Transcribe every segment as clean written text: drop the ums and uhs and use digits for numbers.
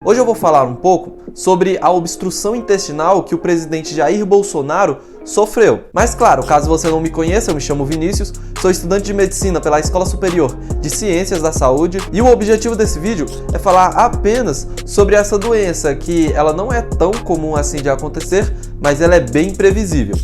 Hoje eu vou falar um pouco sobre a obstrução intestinal que o presidente Jair Bolsonaro sofreu. Mas claro, caso você não me conheça, eu me chamo Vinícius, sou estudante de Medicina pela Escola Superior de Ciências da Saúde e o objetivo desse vídeo é falar apenas sobre essa doença, que ela não é tão comum assim de acontecer, mas ela é bem previsível.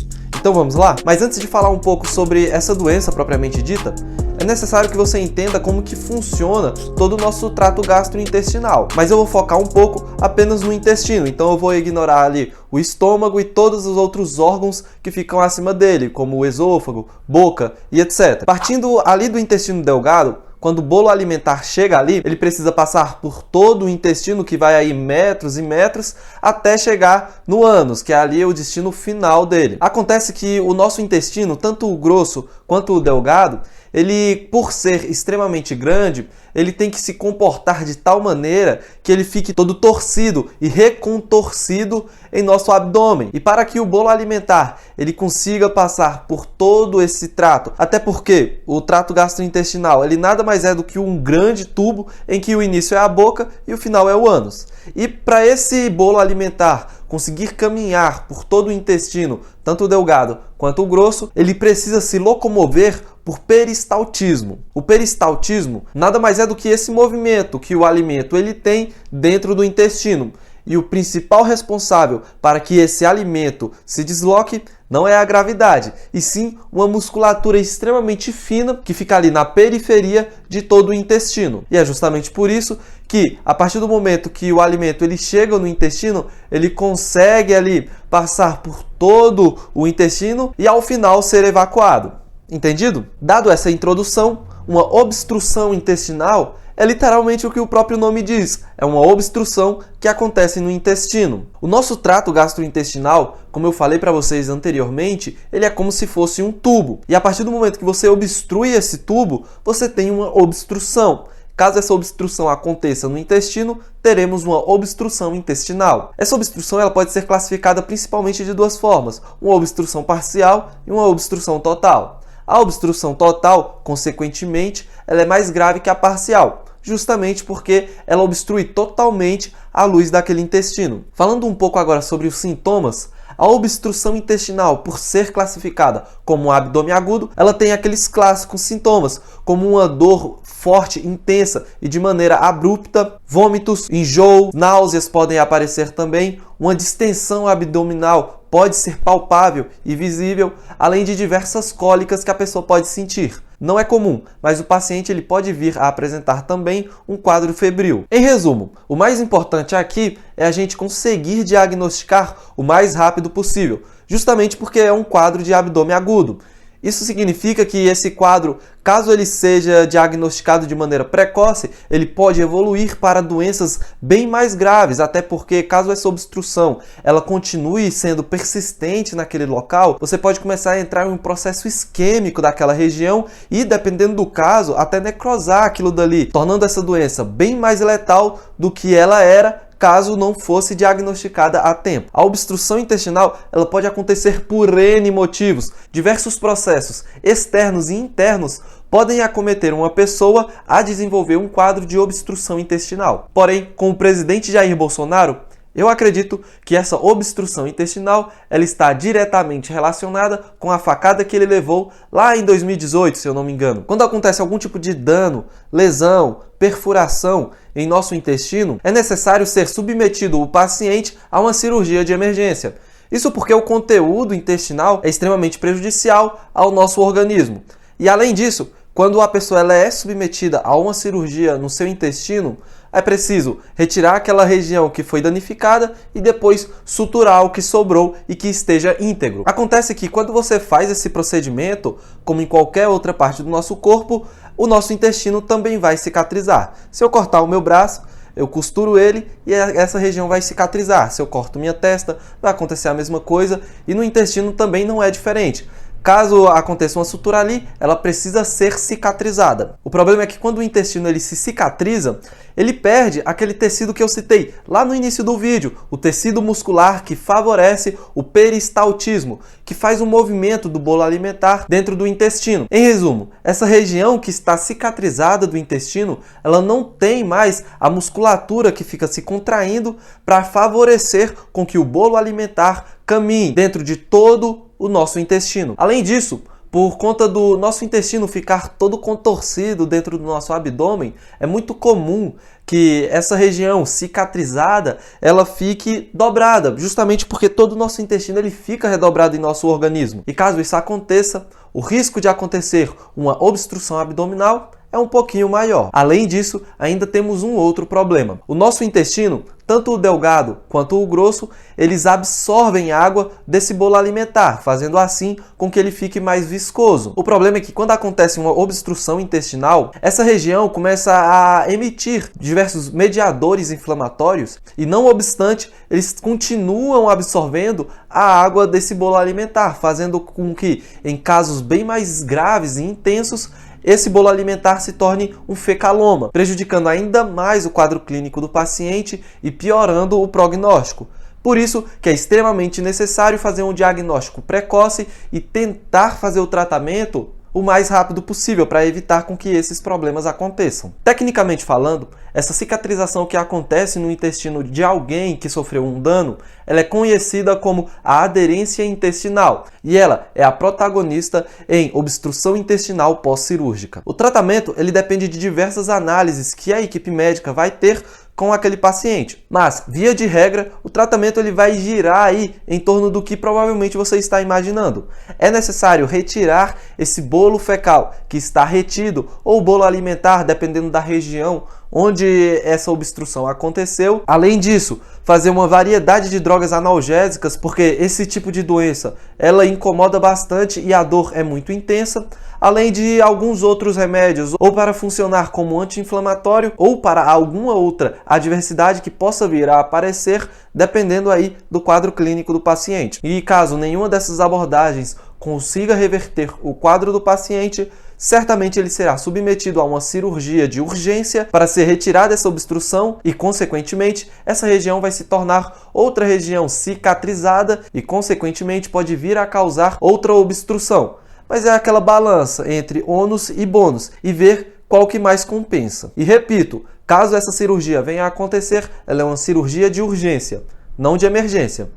Então vamos lá? Mas antes de falar um pouco sobre essa doença propriamente dita, é necessário que você entenda como que funciona todo o nosso trato gastrointestinal. Mas eu vou focar um pouco apenas no intestino, então eu vou ignorar ali o estômago e todos os outros órgãos que ficam acima dele, como o esôfago, boca e etc. Partindo ali do intestino delgado, quando o bolo alimentar chega ali, ele precisa passar por todo o intestino, que vai aí metros e metros, até chegar no ânus, que é ali o destino final dele. Acontece que o nosso intestino, tanto o grosso quanto o delgado, ele, por ser extremamente grande, ele tem que se comportar de tal maneira que ele fique todo torcido e recontorcido em nosso abdômen. E para que o bolo alimentar ele consiga passar por todo esse trato, até porque o trato gastrointestinal ele nada mais é do que um grande tubo em que o início é a boca e o final é o ânus. E para esse bolo alimentar conseguir caminhar por todo o intestino, tanto o delgado quanto o grosso, ele precisa se locomover por peristaltismo. O peristaltismo nada mais é do que esse movimento que o alimento ele tem dentro do intestino. E o principal responsável para que esse alimento se desloque não é a gravidade, e sim uma musculatura extremamente fina que fica ali na periferia de todo o intestino. E é justamente por isso que, a partir do momento que o alimento ele chega no intestino, ele consegue ali passar por todo o intestino e ao final ser evacuado. Entendido? Dado essa introdução, uma obstrução intestinal é literalmente o que o próprio nome diz, é uma obstrução que acontece no intestino. O nosso trato gastrointestinal, como eu falei para vocês anteriormente, ele é como se fosse um tubo. E a partir do momento que você obstrui esse tubo, você tem uma obstrução. Caso essa obstrução aconteça no intestino, teremos uma obstrução intestinal. Essa obstrução ela pode ser classificada principalmente de duas formas, uma obstrução parcial e uma obstrução total. A obstrução total, consequentemente, ela é mais grave que a parcial, justamente porque ela obstrui totalmente a luz daquele intestino. Falando um pouco agora sobre os sintomas, a obstrução intestinal, por ser classificada como um abdômen agudo, ela tem aqueles clássicos sintomas, como uma dor forte, intensa e de maneira abrupta, vômitos, enjoo, náuseas podem aparecer também, uma distensão abdominal pode ser palpável e visível, além de diversas cólicas que a pessoa pode sentir. Não é comum, mas o paciente ele pode vir a apresentar também um quadro febril. Em resumo, o mais importante aqui é a gente conseguir diagnosticar o mais rápido possível, justamente porque é um quadro de abdômen agudo. Isso significa que esse quadro, caso ele seja diagnosticado de maneira precoce, ele pode evoluir para doenças bem mais graves, até porque caso essa obstrução ela continue sendo persistente naquele local, você pode começar a entrar em um processo isquêmico daquela região e, dependendo do caso, até necrosar aquilo dali, tornando essa doença bem mais letal do que ela era caso não fosse diagnosticada a tempo. A obstrução intestinal ela pode acontecer por N motivos. Diversos processos externos e internos podem acometer uma pessoa a desenvolver um quadro de obstrução intestinal. Porém, com o presidente Jair Bolsonaro, eu acredito que essa obstrução intestinal ela está diretamente relacionada com a facada que ele levou lá em 2018, se eu não me engano. Quando acontece algum tipo de dano, lesão, perfuração em nosso intestino, é necessário ser submetido o paciente a uma cirurgia de emergência. Isso porque o conteúdo intestinal é extremamente prejudicial ao nosso organismo. E além disso, quando a pessoa ela é submetida a uma cirurgia no seu intestino, é preciso retirar aquela região que foi danificada e depois suturar o que sobrou e que esteja íntegro. Acontece que quando você faz esse procedimento, como em qualquer outra parte do nosso corpo, o nosso intestino também vai cicatrizar. Se eu cortar o meu braço, eu costuro ele e essa região vai cicatrizar. Se eu corto minha testa, vai acontecer a mesma coisa e no intestino também não é diferente. Caso aconteça uma sutura ali, ela precisa ser cicatrizada. O problema é que quando o intestino ele se cicatriza, ele perde aquele tecido que eu citei lá no início do vídeo, o tecido muscular que favorece o peristaltismo, que faz um movimento do bolo alimentar dentro do intestino. Em resumo, essa região que está cicatrizada do intestino, ela não tem mais a musculatura que fica se contraindo para favorecer com que o bolo alimentar caminhe dentro de todo o nosso intestino. Além disso, por conta do nosso intestino ficar todo contorcido dentro do nosso abdômen, é muito comum que essa região cicatrizada ela fique dobrada, justamente porque todo o nosso intestino ele fica redobrado em nosso organismo. E caso isso aconteça, o risco de acontecer uma obstrução abdominal é um pouquinho maior. Além disso, ainda temos um outro problema. O nosso intestino, tanto o delgado quanto o grosso, eles absorvem água desse bolo alimentar, fazendo assim com que ele fique mais viscoso. O problema é que quando acontece uma obstrução intestinal, essa região começa a emitir diversos mediadores inflamatórios e, não obstante, eles continuam absorvendo a água desse bolo alimentar, fazendo com que, em casos bem mais graves e intensos, esse bolo alimentar se torne um fecaloma, prejudicando ainda mais o quadro clínico do paciente e piorando o prognóstico. Por isso que é extremamente necessário fazer um diagnóstico precoce e tentar fazer o tratamento o mais rápido possível para evitar com que esses problemas aconteçam. Tecnicamente falando, essa cicatrização que acontece no intestino de alguém que sofreu um dano, ela é conhecida como a aderência intestinal e ela é a protagonista em obstrução intestinal pós-cirúrgica. O tratamento ele depende de diversas análises que a equipe médica vai ter com aquele paciente. Mas, via de regra, o tratamento ele vai girar aí em torno do que provavelmente você está imaginando. É necessário retirar esse bolo fecal que está retido ou bolo alimentar, dependendo da região onde essa obstrução aconteceu. Além disso, fazer uma variedade de drogas analgésicas, porque esse tipo de doença ela incomoda bastante e a dor é muito intensa, além de alguns outros remédios, ou para funcionar como anti-inflamatório, ou para alguma outra adversidade que possa vir a aparecer, dependendo aí do quadro clínico do paciente. E caso nenhuma dessas abordagens consiga reverter o quadro do paciente, certamente ele será submetido a uma cirurgia de urgência para ser retirada essa obstrução e, consequentemente, essa região vai se tornar outra região cicatrizada e, consequentemente, pode vir a causar outra obstrução. Mas é aquela balança entre ônus e bônus e ver qual que mais compensa. E repito, caso essa cirurgia venha a acontecer, ela é uma cirurgia de urgência, não de emergência.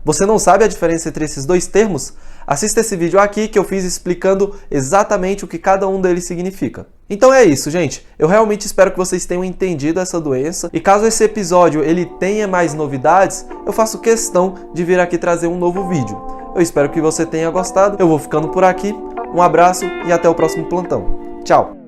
Você não sabe a diferença entre esses dois termos? Assista esse vídeo aqui que eu fiz explicando exatamente o que cada um deles significa. Então é isso, gente. Eu realmente espero que vocês tenham entendido essa doença. E caso esse episódio ele tenha mais novidades, eu faço questão de vir aqui trazer um novo vídeo. Eu espero que você tenha gostado. Eu vou ficando por aqui. Um abraço e até o próximo plantão. Tchau!